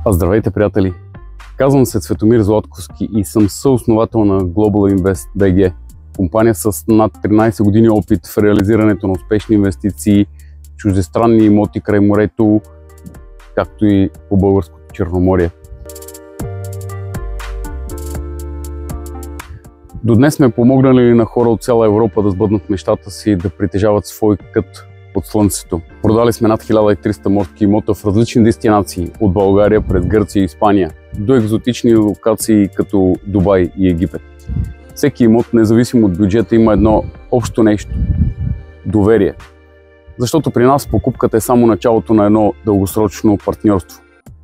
Здравейте, приятели! Казвам се Цветомир Златковски и съм съосновател на Global Invest BG, компания с над 13 години опит в реализирането на успешни инвестиции, чуждестранни имоти край морето, както и по българското Черноморие. До днес сме помогнали на хора от цяла Европа да сбъднат мечтата си да притежават свой кът под слънцето. Продали сме над 1300 морски имота в различни дестинации, от България през Гърция и Испания, до екзотични локации като Дубай и Египет. Всеки имот, независимо от бюджета, има едно общо нещо – доверие. Защото при нас покупката е само началото на едно дългосрочно партньорство.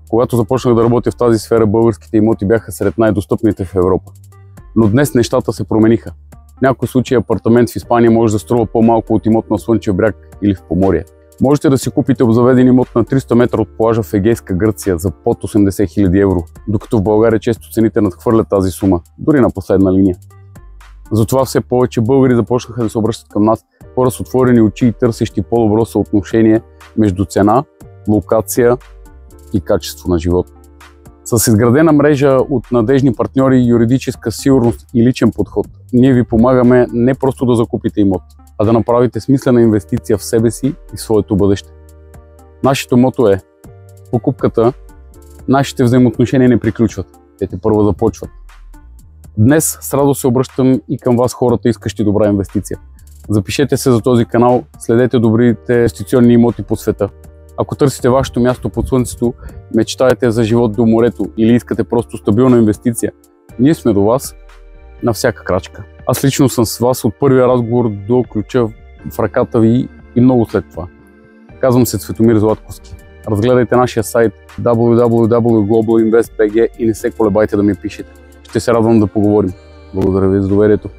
Когато започнах да работя в тази сфера, българските имоти бяха сред най-достъпните в Европа. Но днес нещата се промениха. В някои случаи апартамент в Испания може да струва по-малко от имот на Слънчев бряг или в Поморие. Можете да си купите обзаведен имот на 300 метра от плажа в Егейска Гърция за под 80 000 евро, докато в България често цените надхвърлят тази сума, дори на последна линия. Затова все повече българи започнаха да се обръщат към нас, хора с отворени очи и търсещи по-добро съотношение между цена, локация и качество на живот. С изградена мрежа от надежни партньори, юридическа сигурност и личен подход, ние ви помагаме не просто да закупите имот, а да направите смислена инвестиция в себе си и в своето бъдеще. Нашето мото е: покупката, нашите взаимоотношения не приключват, те първо започват. Днес с радост се обръщам и към вас, хората, искащи добра инвестиция. Запишете се за този канал, следете добрите инвестиционни имоти по света. Ако търсите вашето място под слънцето, мечтаете за живот до морето или искате просто стабилна инвестиция, ние сме до вас на всяка крачка. Аз лично съм с вас от първия разговор до ключа в ръката ви и много след това. Казвам се Цветомир Златковски. Разгледайте нашия сайт www.globalinvest.bg и не се колебайте да ми пишете. Ще се радвам да поговорим. Благодаря ви за доверието.